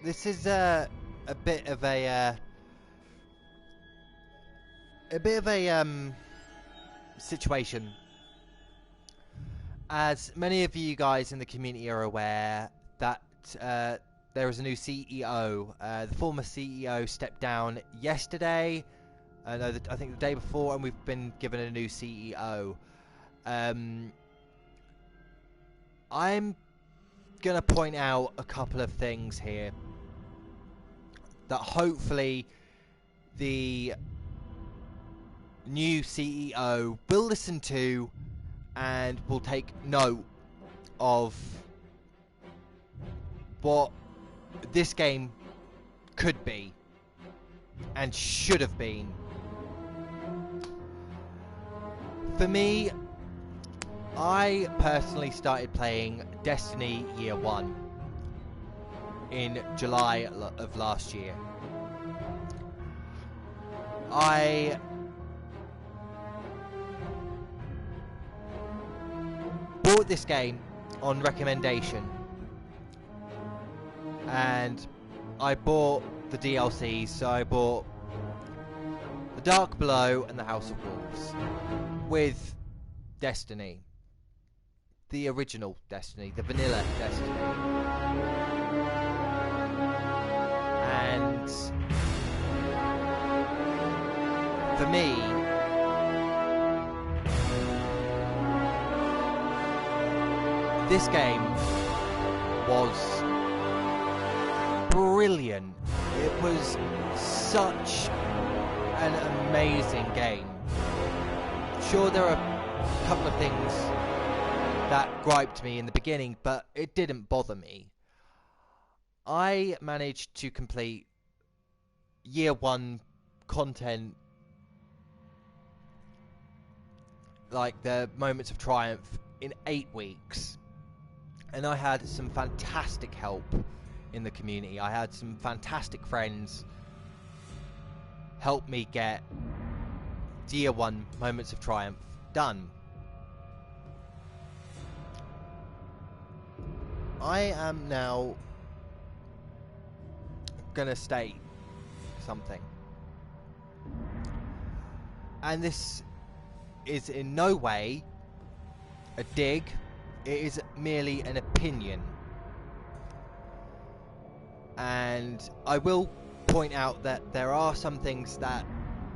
this is a bit of a situation. As many of you guys in the community are aware, that there is a new CEO. The former CEO stepped down yesterday. I think the day before, and we've been given a new CEO. I'm gonna point out a couple of things here that hopefully the new CEO will listen to and will take note of what this game could be and should have been. For me, I personally started playing Destiny Year 1 in July of last year. I bought this game on recommendation, and I bought the DLCs. So I bought The Dark Below and The House of Wolves with Destiny, the original Destiny, the vanilla Destiny. And for me, this game was brilliant. It was such an amazing game. Sure, there are a couple of things that griped me in the beginning, but it didn't bother me. I managed to complete Year 1 content, like the Moments of Triumph, in 8 weeks. And I had some fantastic help in the community. I had some fantastic friends help me get Year 1 Moments of Triumph done. I am now gonna state something, and this is in no way a dig. It is merely an opinion, and I will point out that there are some things that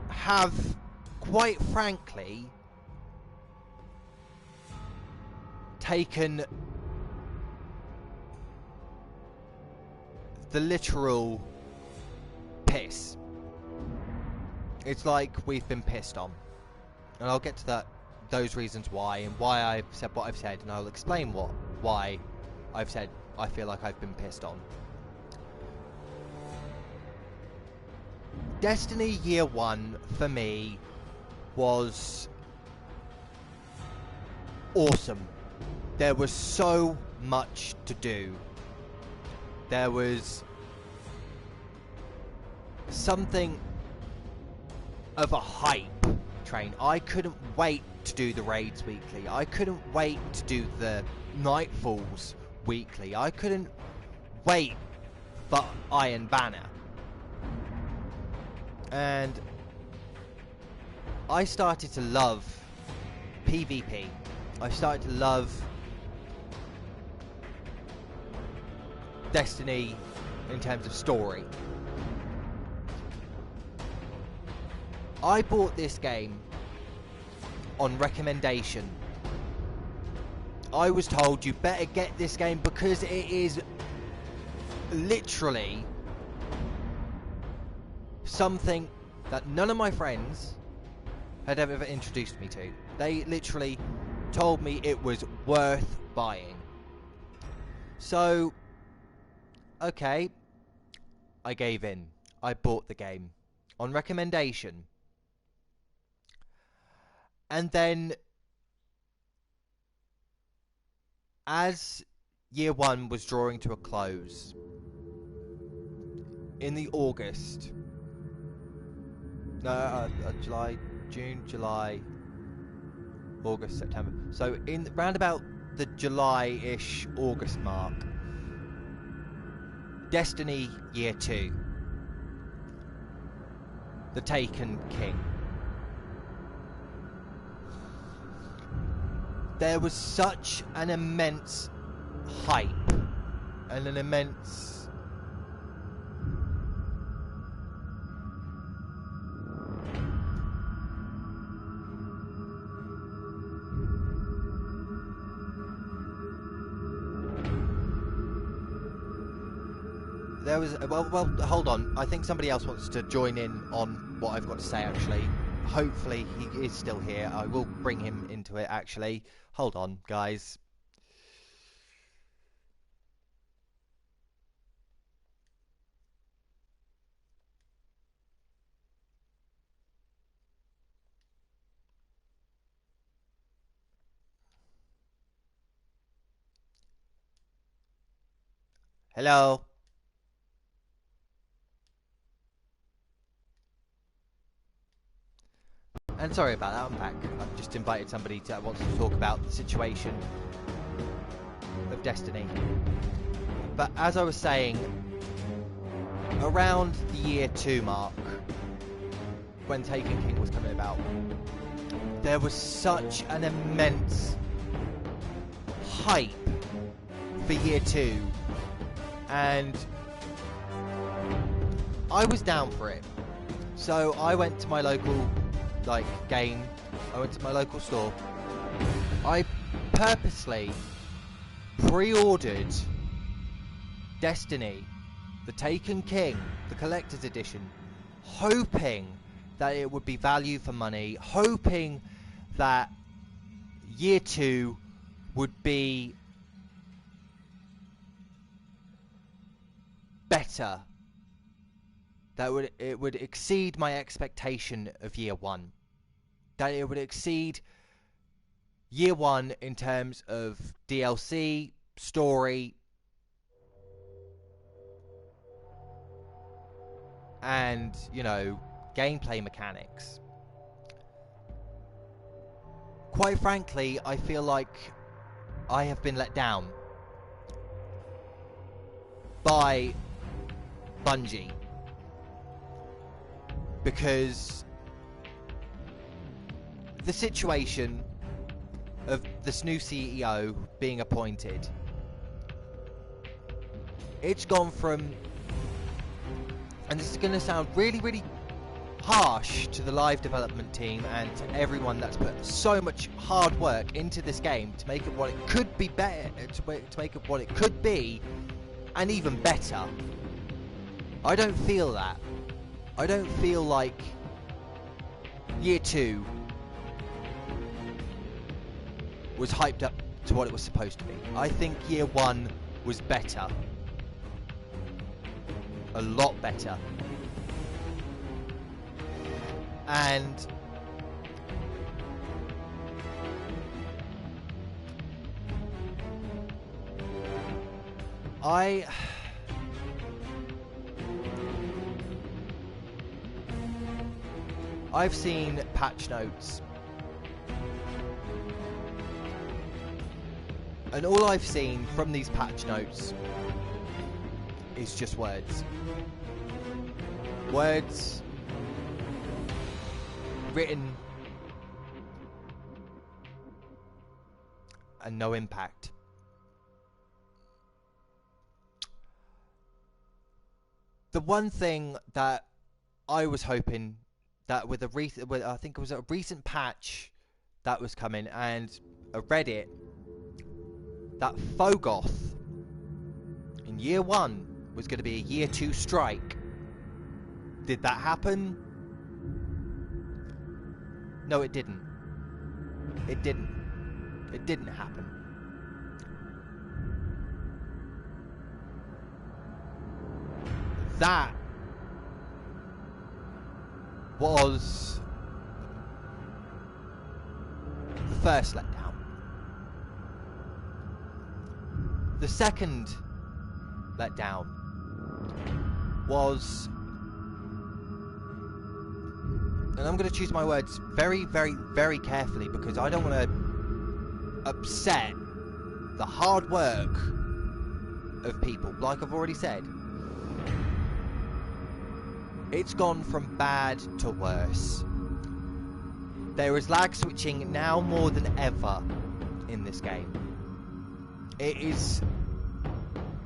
have, quite frankly, taken the literal piss. It's like we've been pissed on, and I'll get to those reasons why, and why I've said what I've said, and I'll explain why I've said I feel like I've been pissed on. Destiny Year 1 for me was awesome. There was so much to do. There was something of a hype train. I couldn't wait to do the raids weekly. I couldn't wait to do the Nightfalls weekly. I couldn't wait for Iron Banner. And I started to love PvP. I started to love Destiny in terms of story. I bought this game on recommendation. I was told you better get this game because it is literally something that none of my friends had ever introduced me to. They literally told me it was worth buying. So, okay, I gave in. I bought the game on recommendation. And then, as Year 1 was drawing to a close, in the August, July, June, July, August, September. So in round about the July-ish, August mark, Destiny Year 2. The Taken King. There was such an immense hype and an immense there was well hold on, I think somebody else wants to join in on what I've got to say actually. Hopefully he is still here. I will bring him into it actually. Hold on, guys. Hello. And sorry about that, I'm back. I've just invited somebody that wants to talk about the situation of Destiny. But as I was saying, around the year 2 mark, when Taken King was coming about, there was such an immense hype for year 2, and I was down for it. So I went to my local game. I went to my local store. I purposely pre-ordered Destiny, the Taken King, the collector's edition, hoping that it would be value for money, hoping that year 2 would be better, that it would exceed my expectation of year 1, that it would exceed year 1 in terms of DLC, story, and, you know, gameplay mechanics. Quite frankly, I feel like I have been let down by Bungie, because the situation of this new CEO being appointed, it's gone from, and this is going to sound really, really harsh to the live development team and to everyone that's put so much hard work into this game to make it what it could be better, to make it what it could be, and even better. I don't feel that. I don't feel like year 2 was hyped up to what it was supposed to be. I think year 1 was better. A lot better. And I've seen patch notes, and all I've seen from these patch notes is just words. Words written and no impact. The one thing that I was hoping that with I think it was a recent patch that was coming, and I read it, that Fogoth in year 1 was going to be a year 2 strike. Did that happen? No, it didn't. It didn't. It didn't happen. That was the first letdown. The second letdown was, and I'm going to choose my words very, very, very carefully because I don't want to upset the hard work of people, like I've already said. It's gone from bad to worse. There is lag switching now more than ever in this game. It is,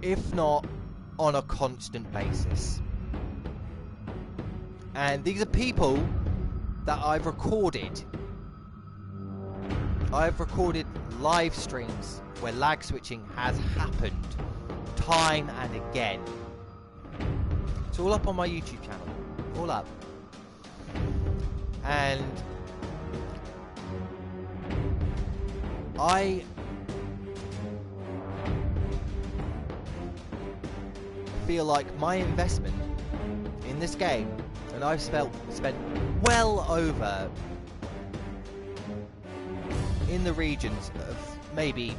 if not on a constant basis. And these are people that I've recorded. I've recorded live streams where lag switching has happened time and again. It's all up on my YouTube channel. All up. And I feel like my investment in this game, and I've spent well over in the regions of maybe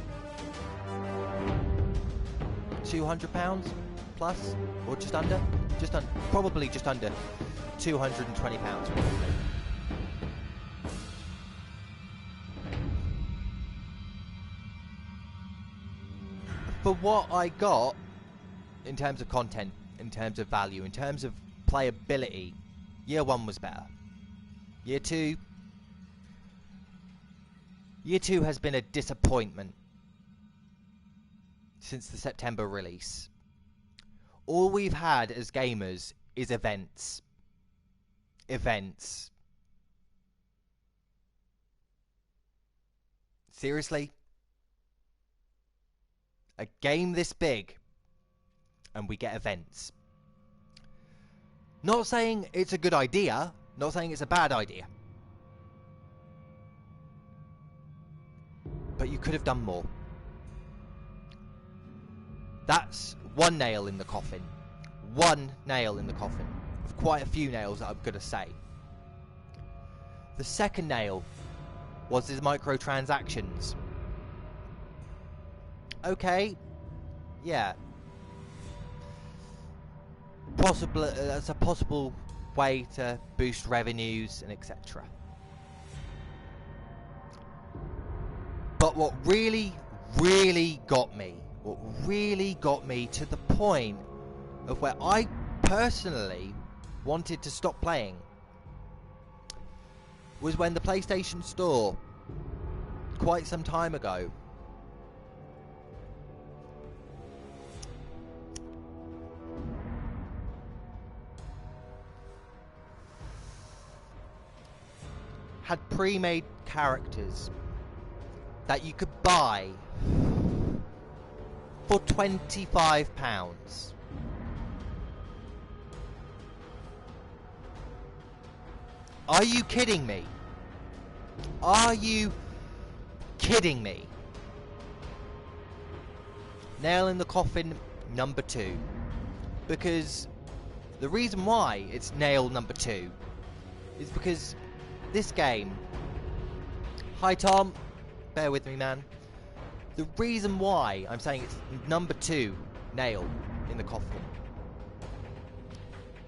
£200 plus, or just under, probably just under £220 probably. For what I got in terms of content, in terms of value, in terms of playability, year 1 was better. Year 2 has been a disappointment since the September release. All we've had as gamers is events. Seriously? A game this big and we get events. Not saying it's a good idea, not saying it's a bad idea. But you could have done more. That's one nail in the coffin. One nail in the coffin. Of quite a few nails that I'm going to say. The second nail was his microtransactions. Okay. Yeah. That's a possible way to boost revenues and etc. But what really got me to the point of where I personally wanted to stop playing was when the PlayStation Store, quite some time ago, had pre-made characters that you could buy for £25. Are you kidding me? Are you kidding me? Nail in the coffin number 2. Because the reason why it's nail number 2 is because this game... Hi Tom, bear with me man. The reason why I'm saying it's number 2 nail in the coffin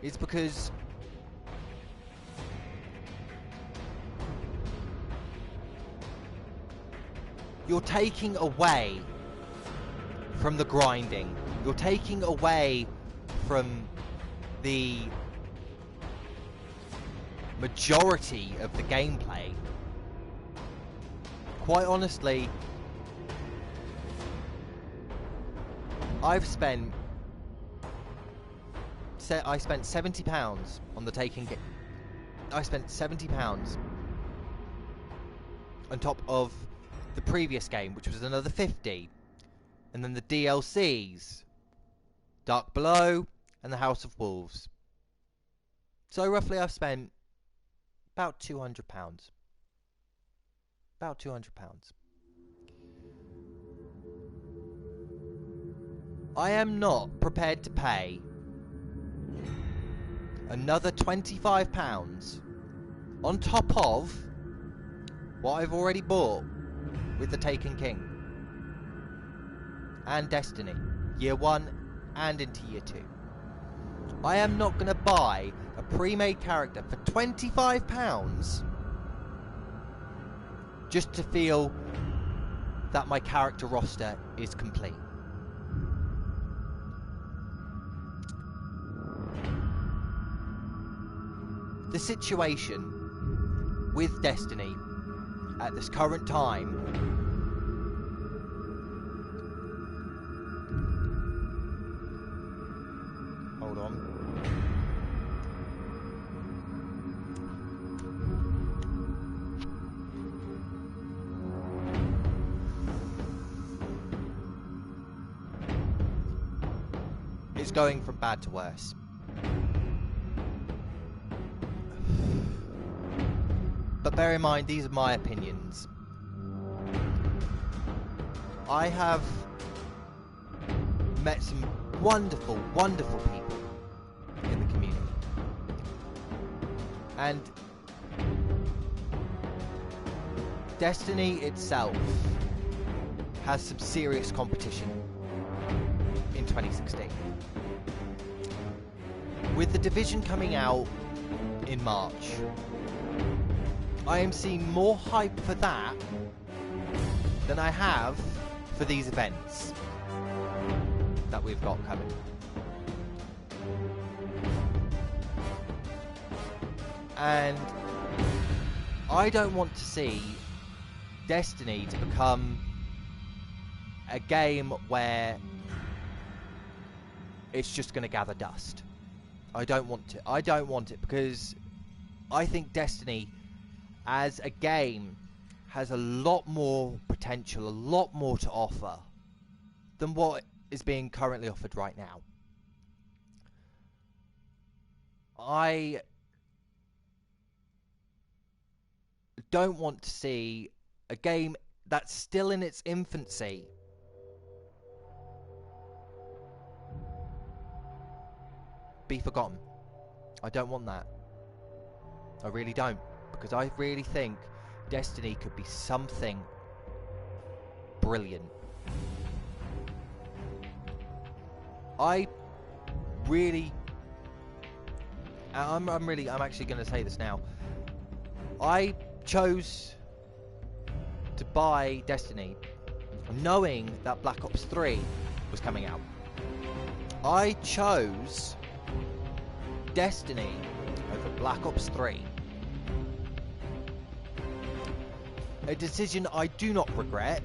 is because you're taking away from the grinding. You're taking away from the majority of the gameplay. Quite honestly, I spent £70 on the Taken King. I spent £70 on top of the previous game, which was another 50, and then the DLCs, Dark Below and the House of Wolves. So roughly I've spent about £200. About £200. I am not prepared to pay another £25 on top of what I've already bought with the Taken King and Destiny, year 1 and into year 2. I am not going to buy a pre-made character for £25 just to feel that my character roster is complete. the situation with Destiny at this current time, hold on, it's going from bad to worse. But bear in mind, these are my opinions. I have met some wonderful, wonderful people in the community. And Destiny itself has some serious competition in 2016. With The Division coming out in March, I am seeing more hype for that than I have for these events that we've got coming. And I don't want to see Destiny to become a game where it's just going to gather dust. I don't want it. I don't want it because I think Destiny as a game has a lot more potential, a lot more to offer than what is being currently offered right now. I don't want to see a game that's still in its infancy be forgotten. I don't want that. I really don't. Because I really think Destiny could be something brilliant. I'm actually going to say this now. I chose to buy Destiny knowing that Black Ops 3 was coming out. I chose Destiny over Black Ops 3. A decision I do not regret,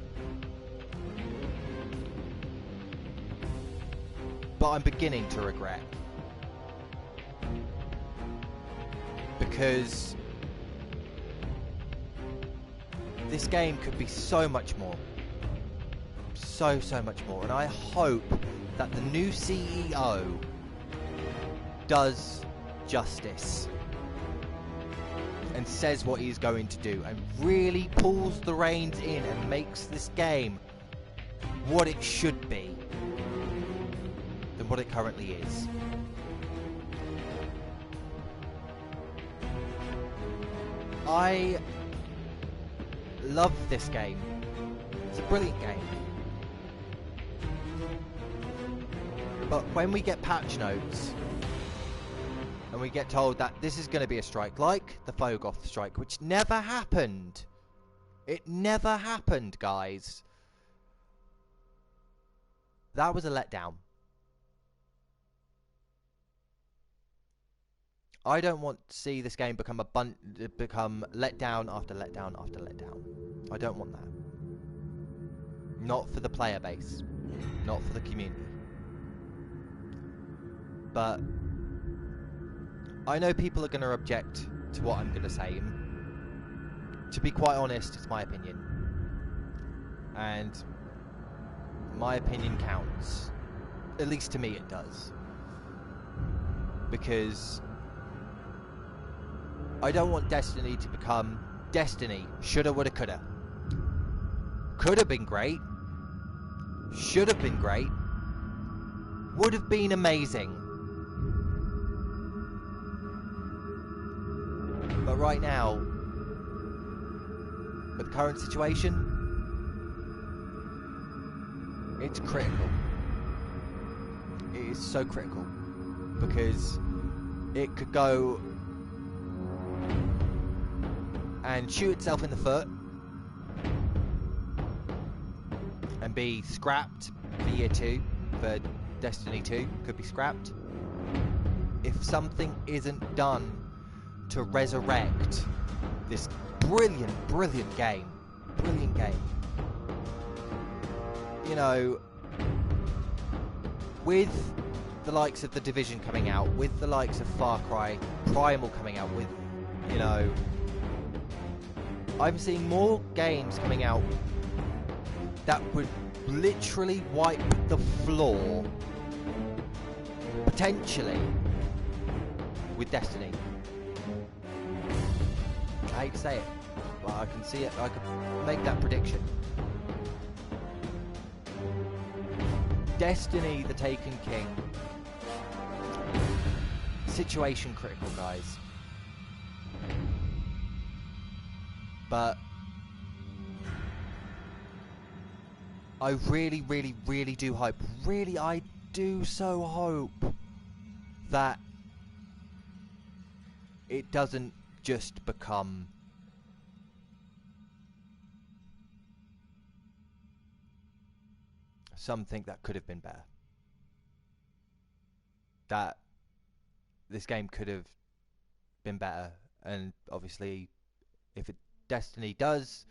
but I'm beginning to regret. Because this game could be so much more. So much more. And I hope that the new CEO does justice and says what he's going to do and really pulls the reins in and makes this game what it should be than what it currently is. I love this game. It's a brilliant game. But when we get patch notes and we get told that this is going to be a strike, like the Fogoth strike, which never happened. It never happened, guys. That was a letdown. I don't want to see this game become letdown after letdown after letdown. I don't want that. Not for the player base. Not for the community. But I know people are going to object to what I'm going to say. And to be quite honest, it's my opinion. And my opinion counts. At least to me it does. Because I don't want Destiny to become Destiny. Shoulda, woulda, coulda. Could have been great. Should have been great. Would have been amazing. But right now, with the current situation, it's critical. It is so critical. Because it could go and shoot itself in the foot and be scrapped for year 2, for Destiny 2, could be scrapped if something isn't done to resurrect this brilliant game. Brilliant game. You know, with the likes of The Division coming out, with the likes of Far Cry Primal coming out, with, you know, I'm seeing more games coming out that would literally wipe the floor, potentially, with Destiny. I hate to say it, but I can see it. I can make that prediction. Destiny, the Taken King. Situation critical, guys. But I really do hope, I do so hope that it doesn't just become something that could have been better. That this game could have been better, and obviously if Destiny does,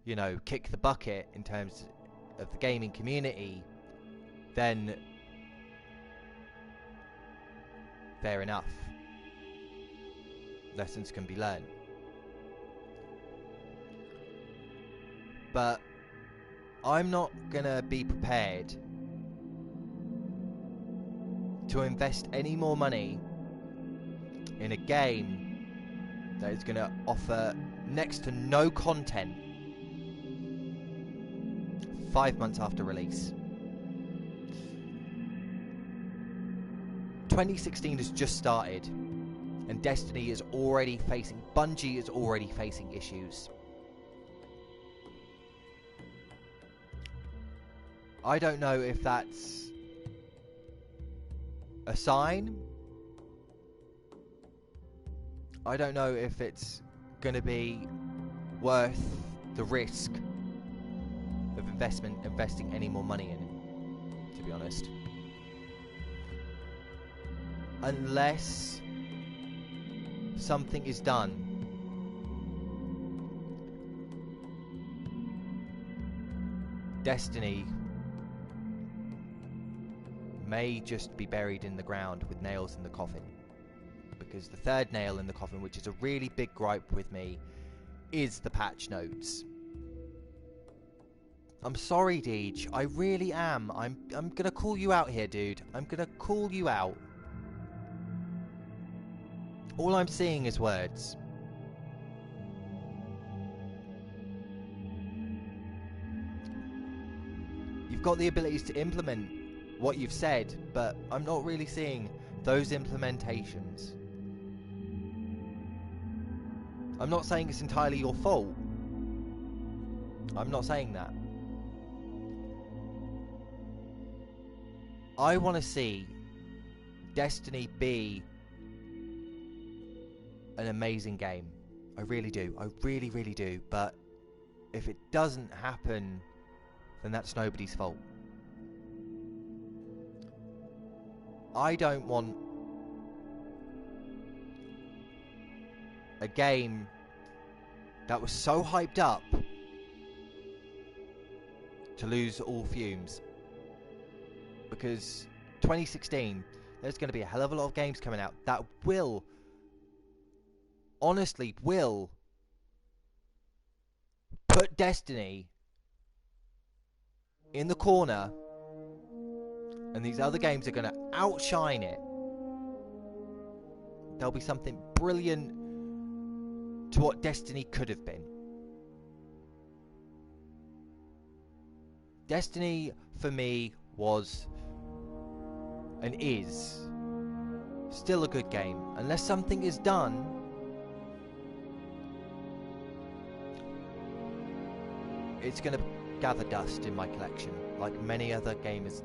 you know, kick the bucket in terms of the gaming community, then fair enough. Lessons can be learned. But I'm not gonna be prepared to invest any more money in a game that is gonna offer next to no content 5 months after release. 2016 has just started, and Destiny is already facing, Bungie is already facing issues. I don't know if that's a sign. I don't know if it's going to be worth the risk of investing any more money in it, to be honest. Unless something is done Destiny may just be buried in the ground with nails in the coffin. Because the third nail in the coffin, which is a really big gripe with me, is the patch notes. I'm sorry, Deej. I really am. I'm gonna call you out here, dude. I'm gonna call you out. All I'm seeing is words. You've got the abilities to implement what you've said, but I'm not really seeing those implementations. I'm not saying it's entirely your fault. I'm not saying that. I want to see Destiny be an amazing game. I really do. I really do. But if it doesn't happen, then that's nobody's fault. I don't want a game that was so hyped up to lose all fumes. Because 2016, there's going to be a hell of a lot of games coming out that will, honestly, will put Destiny in the corner, and these other games are going to outshine it. There'll be something brilliant to what Destiny could have been. Destiny, for me, was and is still a good game. Unless something is done, it's going to gather dust in my collection, like many other gamers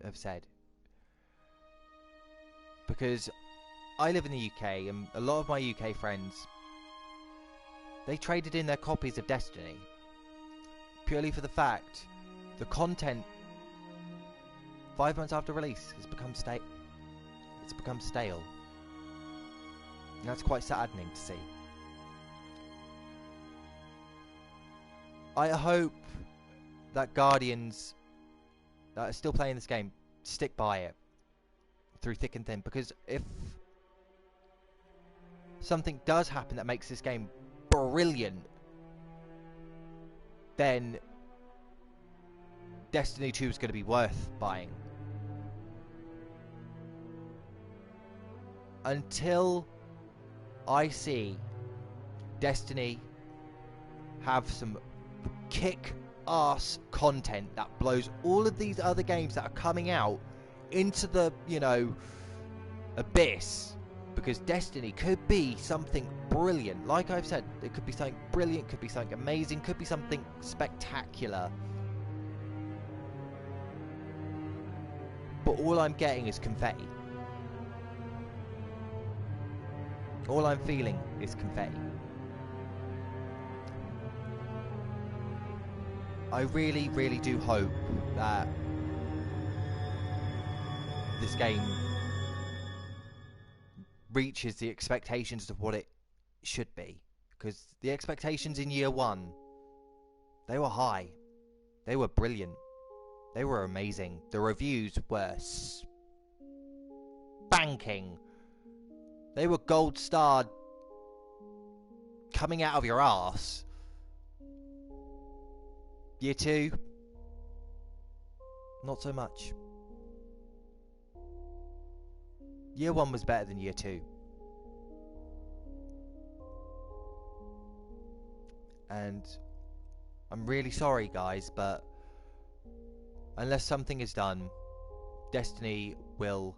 have said. Because I live in the UK, and a lot of my UK friends, they traded in their copies of Destiny purely for the fact the content 5 months after release has become stale. And that's quite saddening to see. I hope that Guardians that are still playing this game stick by it through thick and thin, because if something does happen that makes this game brilliant, then Destiny 2 is going to be worth buying. Until I see Destiny have some kick-ass content that blows all of these other games that are coming out into the, you know, abyss, because Destiny could be something brilliant. Like I've said, it could be something brilliant, could be something amazing, could be something spectacular. But all I'm getting is confetti. All I'm feeling is confetti. I really, really do hope that this game reaches the expectations of what it should be. Because the expectations in year one, they were high. They were brilliant. They were amazing. The reviews were spanking. They were gold starred, coming out of your arse. Year 2, not so much. Year 1 was better than year 2. And I'm really sorry, guys, but unless something is done, Destiny will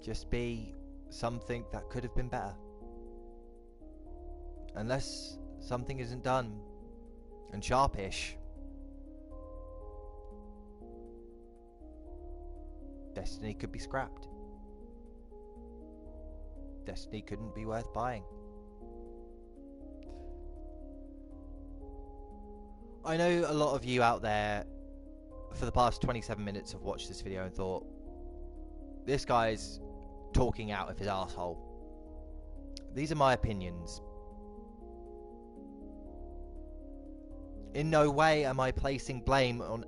just be something that could have been better. Unless something isn't done and sharpish, Destiny could be scrapped. Destiny couldn't be worth buying. I know a lot of you out there for the past 27 minutes have watched this video and thought, this guy's talking out of his asshole. These are my opinions. In no way am I placing blame on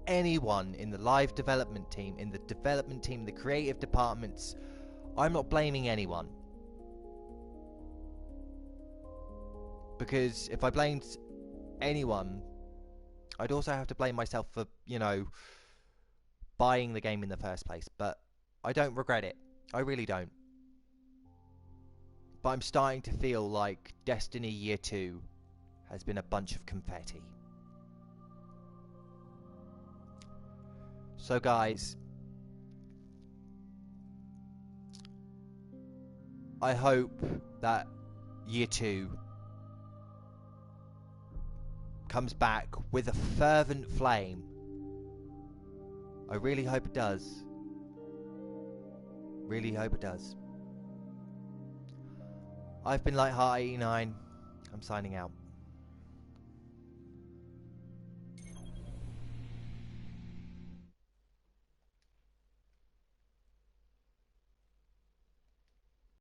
anyone in the live development team, in the development team, the creative departments. I'm not blaming anyone. Because if I blamed anyone, I'd also have to blame myself for, you know, buying the game in the first place. But I don't regret it. I really don't. But I'm starting to feel like Destiny Year 2 has been a bunch of confetti. So guys, I hope that Year 2 comes back with a fervent flame. I really hope it does. Really hope it does. I've been Lightheart89. I'm signing out.